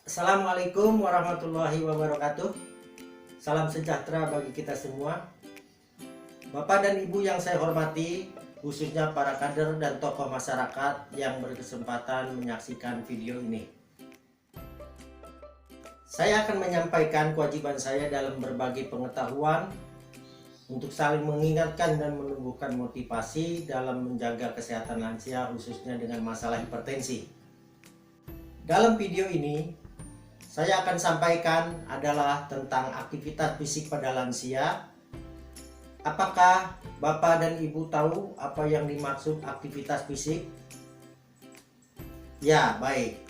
Assalamualaikum warahmatullahi wabarakatuh. Salam sejahtera bagi kita semua. Bapak dan Ibu yang saya hormati, khususnya para kader dan tokoh masyarakat yang berkesempatan menyaksikan video ini. Saya akan menyampaikan kewajiban saya dalam berbagi pengetahuan untuk saling mengingatkan dan menumbuhkan motivasi dalam menjaga kesehatan lansia, khususnya dengan masalah hipertensi. Dalam video ini, saya akan sampaikan adalah tentang aktivitas fisik pada lansia. Apakah Bapak dan Ibu tahu apa yang dimaksud aktivitas fisik? Ya, baik.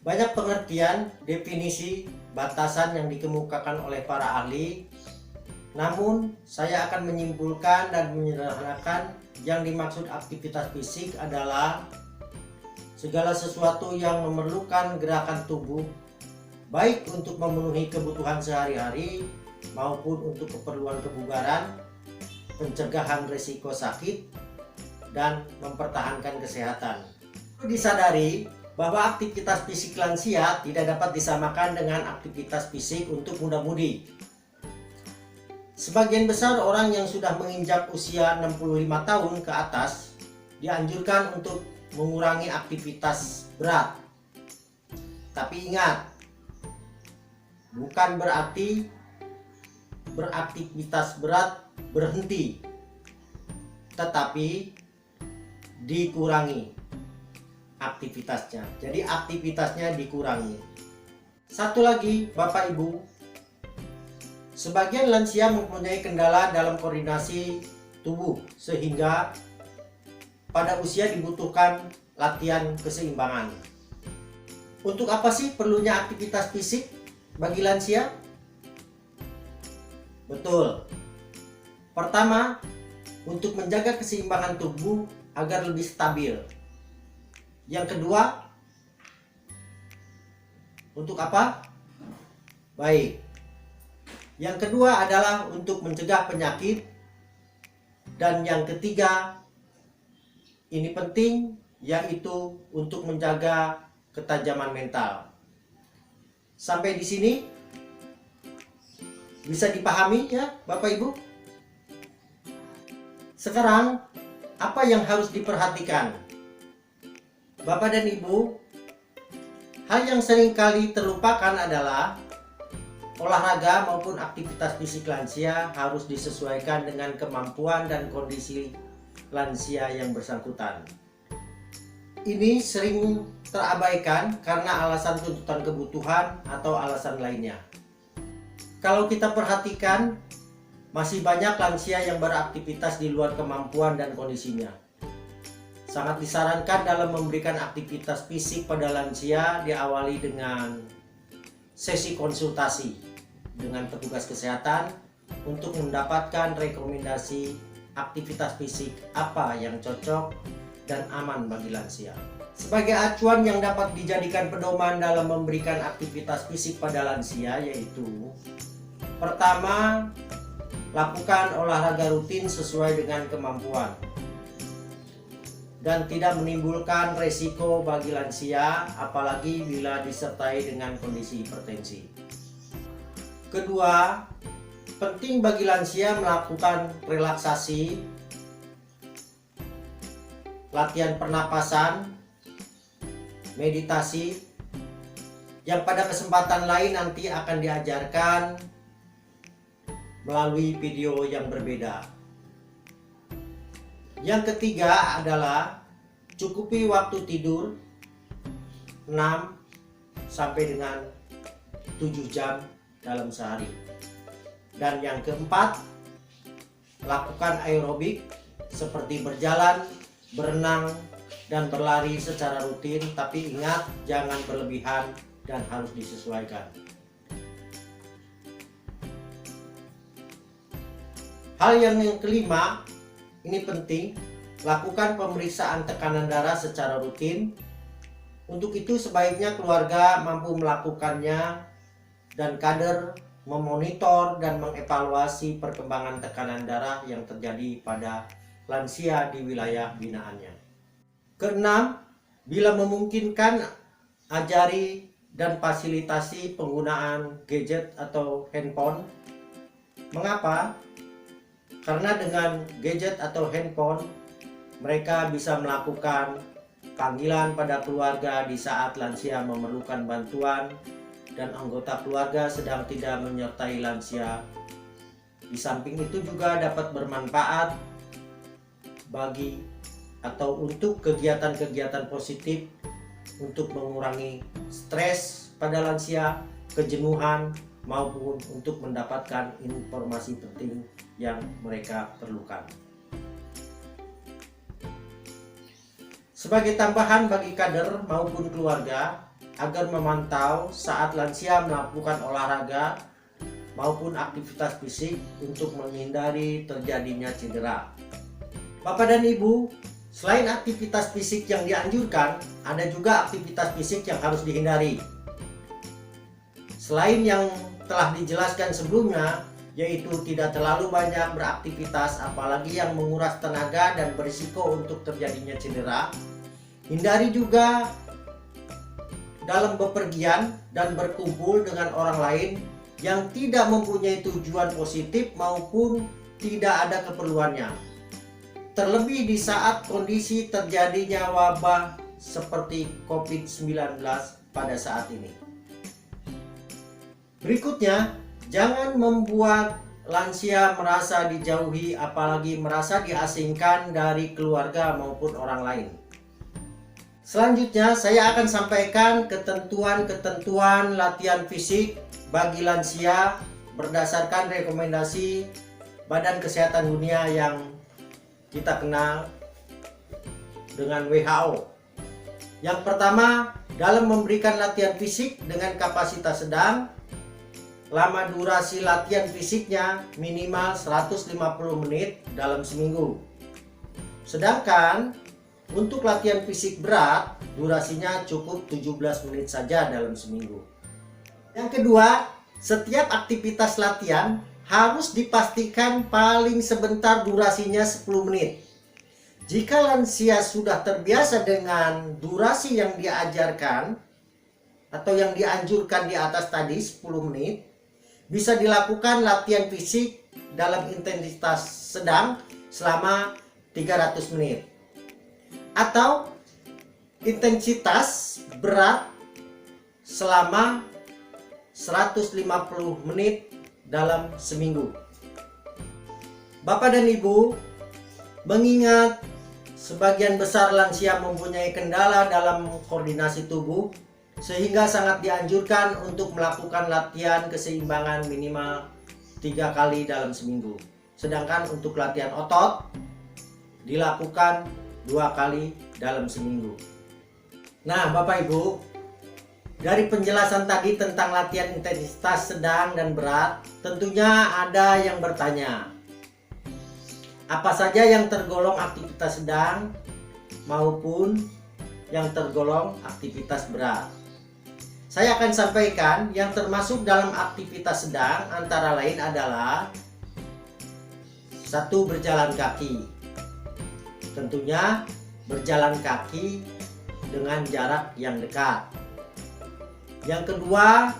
Banyak pengertian, definisi, batasan yang dikemukakan oleh para ahli. Namun, saya akan menyimpulkan dan menyederhanakan yang dimaksud aktivitas fisik adalah segala sesuatu yang memerlukan gerakan tubuh, baik untuk memenuhi kebutuhan sehari-hari maupun untuk keperluan kebugaran, pencegahan risiko sakit, dan mempertahankan kesehatan. Perlu disadari bahwa aktivitas fisik lansia tidak dapat disamakan dengan aktivitas fisik untuk muda-mudi. Sebagian besar orang yang sudah menginjak usia 65 tahun ke atas dianjurkan untuk mengurangi aktivitas berat. Tapi ingat, bukan berarti beraktivitas berat berhenti, tetapi dikurangi aktivitasnya. Jadi aktivitasnya dikurangi. Satu lagi, Bapak Ibu, sebagian lansia mempunyai kendala dalam koordinasi tubuh sehingga pada usia dibutuhkan latihan keseimbangan. Untuk apa sih perlunya aktivitas fisik bagi lansia? Betul. Pertama, untuk menjaga keseimbangan tubuh agar lebih stabil. Yang kedua, untuk apa? Baik. Yang kedua adalah untuk mencegah penyakit. Dan yang ketiga, ini penting, yaitu untuk menjaga ketajaman mental. Sampai di sini bisa dipahami ya Bapak Ibu? Sekarang apa yang harus diperhatikan? Bapak dan Ibu, hal yang seringkali terlupakan adalah olahraga maupun aktivitas fisik lansia harus disesuaikan dengan kemampuan dan kondisi lansia yang bersangkutan. Ini sering terabaikan karena alasan tuntutan kebutuhan atau alasan lainnya. Kalau kita perhatikan, masih banyak lansia yang beraktivitas di luar kemampuan dan kondisinya. Sangat disarankan dalam memberikan aktivitas fisik pada lansia diawali dengan sesi konsultasi dengan petugas kesehatan untuk mendapatkan rekomendasi aktivitas fisik apa yang cocok dan aman bagi lansia. Sebagai acuan yang dapat dijadikan pedoman dalam memberikan aktivitas fisik pada lansia yaitu: pertama, lakukan olahraga rutin sesuai dengan kemampuan dan tidak menimbulkan resiko bagi lansia, apalagi bila disertai dengan kondisi hipertensi. Kedua, penting bagi lansia melakukan relaksasi, latihan pernapasan, meditasi, yang pada kesempatan lain nanti akan diajarkan melalui video yang berbeda. Yang ketiga adalah cukupi waktu tidur 6 sampai dengan 7 jam dalam sehari. Dan yang keempat, lakukan aerobik seperti berjalan, berenang, dan berlari secara rutin, tapi ingat jangan berlebihan dan harus disesuaikan. Hal yang kelima, ini penting, lakukan pemeriksaan tekanan darah secara rutin. Untuk itu sebaiknya keluarga mampu melakukannya dan kader memonitor dan mengevaluasi perkembangan tekanan darah yang terjadi pada lansia di wilayah binaannya. Keenam, bila memungkinkan ajari dan fasilitasi penggunaan gadget atau handphone. Mengapa? Karena dengan gadget atau handphone mereka bisa melakukan panggilan pada keluarga di saat lansia memerlukan bantuan dan anggota keluarga sedang tidak menyertai lansia. Di samping itu juga dapat bermanfaat bagi atau untuk kegiatan-kegiatan positif untuk mengurangi stres pada lansia, kejenuhan, maupun untuk mendapatkan informasi penting yang mereka perlukan. Sebagai tambahan bagi kader maupun keluarga agar memantau saat lansia melakukan olahraga maupun aktivitas fisik untuk menghindari terjadinya cedera. Bapak dan Ibu, selain aktivitas fisik yang dianjurkan, ada juga aktivitas fisik yang harus dihindari. Selain yang telah dijelaskan sebelumnya, yaitu tidak terlalu banyak beraktivitas apalagi yang menguras tenaga dan berisiko untuk terjadinya cedera. Hindari juga dalam bepergian dan berkumpul dengan orang lain yang tidak mempunyai tujuan positif maupun tidak ada keperluannya. Terlebih di saat kondisi terjadinya wabah seperti COVID-19 pada saat ini. Berikutnya, jangan membuat lansia merasa dijauhi apalagi merasa diasingkan dari keluarga maupun orang lain. Selanjutnya, saya akan sampaikan ketentuan-ketentuan latihan fisik bagi lansia berdasarkan rekomendasi Badan Kesehatan Dunia yang kita kenal dengan WHO. Yang pertama, dalam memberikan latihan fisik dengan kapasitas sedang, lama durasi latihan fisiknya minimal 150 menit dalam seminggu. Sedangkan untuk latihan fisik berat, durasinya cukup 17 menit saja dalam seminggu. Yang kedua, setiap aktivitas latihan harus dipastikan paling sebentar durasinya 10 menit. Jika lansia sudah terbiasa dengan durasi yang diajarkan atau yang dianjurkan di atas tadi 10 menit, bisa dilakukan latihan fisik dalam intensitas sedang selama 300 menit. Atau intensitas berat selama 150 menit dalam seminggu. Bapak dan Ibu, mengingat sebagian besar lansia mempunyai kendala dalam koordinasi tubuh, sehingga sangat dianjurkan untuk melakukan latihan keseimbangan minimal 3 kali dalam seminggu. Sedangkan untuk latihan otot dilakukan 2 kali dalam seminggu. Nah, Bapak Ibu, dari penjelasan tadi tentang latihan intensitas sedang dan berat, tentunya ada yang bertanya, apa saja yang tergolong aktivitas sedang maupun yang tergolong aktivitas berat? Saya akan sampaikan yang termasuk dalam aktivitas sedang antara lain adalah 1. Berjalan kaki. Tentunya berjalan kaki dengan jarak yang dekat. Yang kedua,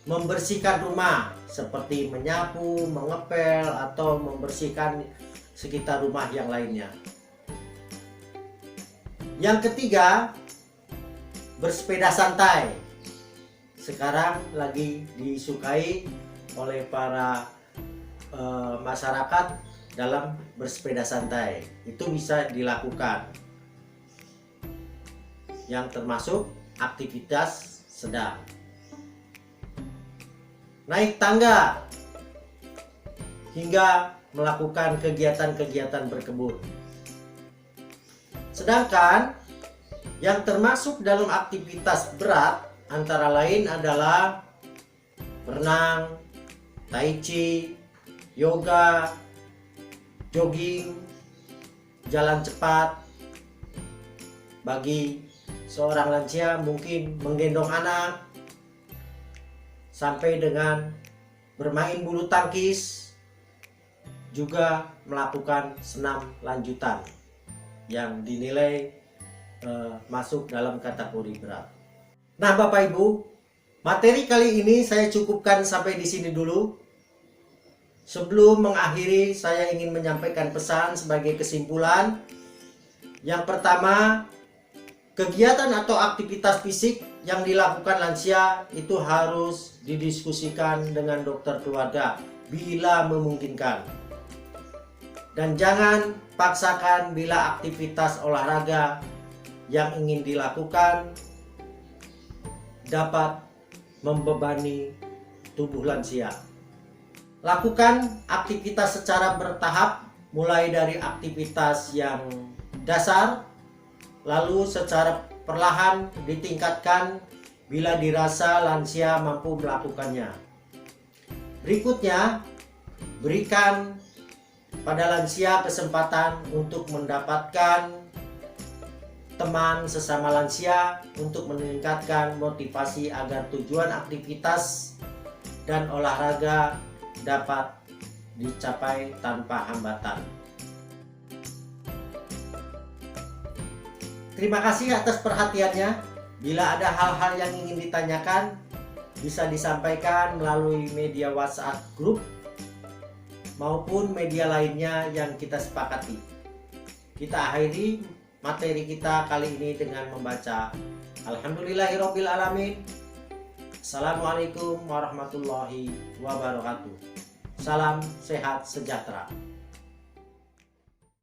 membersihkan rumah seperti menyapu, mengepel, atau membersihkan sekitar rumah yang lainnya. Yang ketiga, bersepeda santai. Sekarang lagi disukai oleh para masyarakat dalam bersepeda santai. Itu bisa dilakukan, yang termasuk aktivitas sedang. Naik tangga hingga melakukan kegiatan-kegiatan berkebun. Sedangkan yang termasuk dalam aktivitas berat antara lain adalah berenang, tai chi, yoga, jogging, jalan cepat. Bagi seorang lansia mungkin menggendong anak, sampai dengan bermain bulu tangkis, juga melakukan senam lanjutan yang dinilai masuk dalam kategori berat. Nah, Bapak Ibu, materi kali ini saya cukupkan sampai di sini dulu. Sebelum mengakhiri, saya ingin menyampaikan pesan sebagai kesimpulan. Yang pertama, kegiatan atau aktivitas fisik yang dilakukan lansia itu harus didiskusikan dengan dokter keluarga bila memungkinkan. Dan jangan paksakan bila aktivitas olahraga yang ingin dilakukan dapat membebani tubuh lansia. Lakukan aktivitas secara bertahap, mulai dari aktivitas yang dasar, lalu secara perlahan ditingkatkan bila dirasa lansia mampu melakukannya. Berikutnya, berikan pada lansia kesempatan untuk mendapatkan teman sesama lansia untuk meningkatkan motivasi agar tujuan aktivitas dan olahraga dapat dicapai tanpa hambatan. Terima kasih atas perhatiannya. Bila ada hal-hal yang ingin ditanyakan, bisa disampaikan melalui media WhatsApp grup maupun media lainnya yang kita sepakati. Kita akhiri materi kita kali ini dengan membaca Alhamdulillahirabbil alamin. Assalamualaikum warahmatullahi wabarakatuh. Salam sehat sejahtera.